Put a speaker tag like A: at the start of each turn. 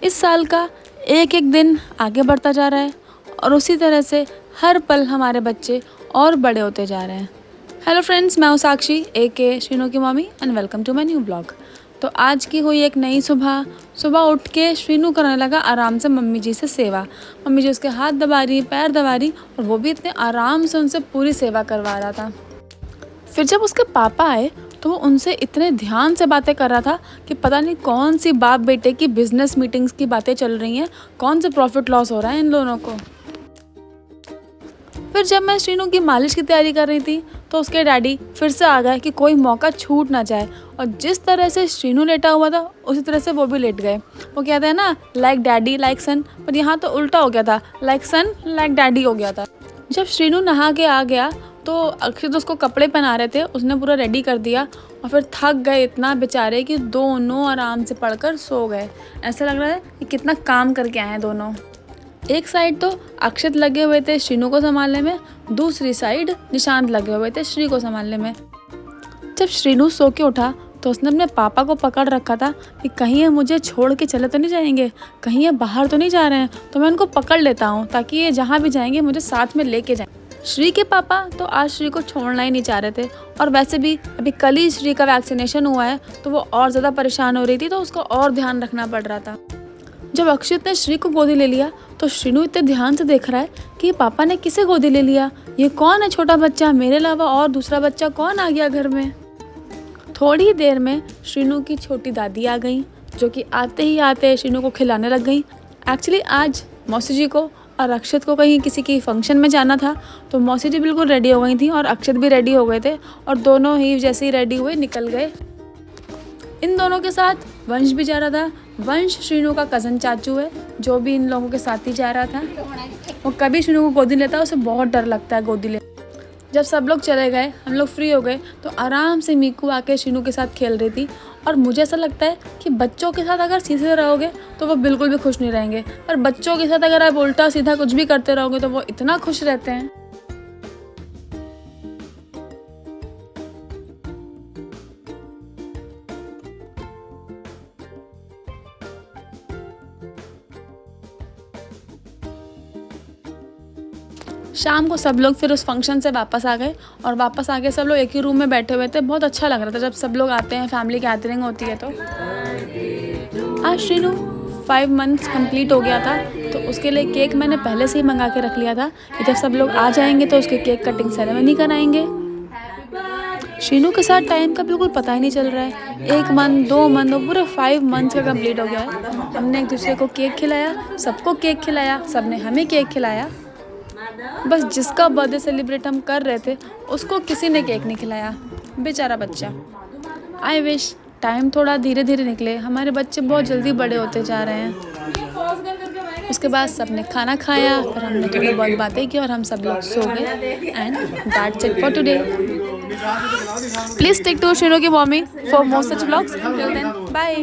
A: इस साल का एक एक दिन आगे बढ़ता जा रहा है और उसी तरह से हर पल हमारे बच्चे और बड़े होते जा रहे हैं। हेलो फ्रेंड्स, मैं हूँ साक्षी AK श्रीनू की मम्मी and welcome to my new blog. तो आज की हुई एक नई सुबह उठ के श्रीनू करने लगा आराम से मम्मी जी से सेवा। मम्मी जी उसके हाथ दबा रही, पैर दबा रही और वो भी इतने आराम से उनसे पूरी सेवा करवा रहा था। फिर जब उसके पापा आए तो वो उनसे इतने ध्यान से बातें कर रहा था कि पता नहीं कौन सी बाप बेटे की बिजनेस मीटिंग्स की बातें चल रही हैं, कौन से प्रॉफिट लॉस हो रहा है इन दोनों को। फिर जब मैं श्रीनू की मालिश की तैयारी कर रही थी तो उसके डैडी फिर से आ गए कि कोई मौका छूट ना जाए, और जिस तरह से श्रीनू लेटा हुआ था उसी तरह से वो भी लेट गए। वो कहते हैं ना, लाइक डैडी लाइक सन, पर यहाँ तो उल्टा हो गया था, लाइक सन लाइक डैडी हो गया था। जब श्रीनू नहा के आ गया तो अक्षित उसको कपड़े पहना रहे थे, उसने पूरा रेडी कर दिया और फिर थक गए इतना बेचारे कि दोनों आराम से पढ़कर सो गए। ऐसा लग रहा है कि कितना काम करके आए हैं दोनों। एक साइड तो अक्षित लगे हुए थे श्रीनू को संभालने में, दूसरी साइड निशांत लगे हुए थे श्री को संभालने में। जब श्रीनू सो के उठा तो उसने अपने पापा को पकड़ रखा था कि कहीं ये मुझे छोड़ के चले तो नहीं जाएंगे, कहीं ये बाहर तो नहीं जा रहे हैं, तो मैं उनको पकड़ लेता हूँ ताकि ये जहाँ भी जाएंगे मुझे साथ में लेके जाएं। श्री के पापा तो आज श्री को छोड़ना ही नहीं चाह रहे थे, और वैसे भी अभी कल ही श्री का वैक्सीनेशन हुआ है तो वो और ज़्यादा परेशान हो रही थी, तो उसको और ध्यान रखना पड़ रहा था। जब अक्षित ने श्री को गोदी ले लिया तो श्रीनू इतने ध्यान से देख रहा है कि पापा ने किसे गोदी ले लिया, ये कौन है छोटा बच्चा, मेरे अलावा और दूसरा बच्चा कौन आ गया घर में। थोड़ी ही देर में श्रीनू की छोटी दादी आ गई, जो कि आते ही आते श्रीनू को खिलाने लग गई। एक्चुअली आज मौसी जी को और अक्षित को कहीं किसी की फंक्शन में जाना था, तो मौसी जी बिल्कुल रेडी हो गई थी और अक्षित भी रेडी हो गए थे, और दोनों ही जैसे ही रेडी हुए निकल गए। इन दोनों के साथ वंश भी जा रहा था। वंश श्रीनू का कज़न चाचू है, जो भी इन लोगों के साथ ही जा रहा था। वो कभी श्रीनू को गोदी लेता है, उसे बहुत डर लगता है गोदी ले। जब सब लोग चले गए, हम लोग फ्री हो गए, तो आराम से मीकू आके श्रीनू के साथ खेल रही थी। और मुझे ऐसा लगता है कि बच्चों के साथ अगर सीधे रहोगे तो वो बिल्कुल भी खुश नहीं रहेंगे, पर बच्चों के साथ अगर आप उल्टा सीधा कुछ भी करते रहोगे तो वो इतना खुश रहते हैं। शाम को सब लोग फिर उस फंक्शन से वापस आ गए, और वापस आके सब लोग एक ही रूम में बैठे हुए थे। बहुत अच्छा लग रहा था जब सब लोग आते हैं, फैमिली गैदरिंग होती है। तो आज श्रीनू 5 मंथ्स कंप्लीट हो गया था, तो उसके लिए केक मैंने पहले से ही मंगा के रख लिया था कि जब सब लोग आ जाएंगे तो उसके केक कटिंग सेरेमनी कराएंगे। श्रीनू के साथ टाइम का बिल्कुल पता ही नहीं चल रहा है। 1 मंथ 2 मंथ और पूरे 5 मंथ्स का कंप्लीट हो गया है। हमने एक दूसरे को केक खिलाया, सबको केक खिलाया, सबने हमें केक खिलाया। बस जिसका बर्थडे सेलिब्रेट हम कर रहे थे उसको किसी ने केक नहीं खिलाया, बेचारा बच्चा। आई विश टाइम थोड़ा धीरे धीरे निकले, हमारे बच्चे बहुत जल्दी बड़े होते जा रहे हैं। उसके बाद सबने खाना खाया, फिर हमने थोड़ी बहुत बातें की और हम सब लोग सो गए। And that's it for today. Please stick to Srinu की mummy for more such vlogs. Till then bye.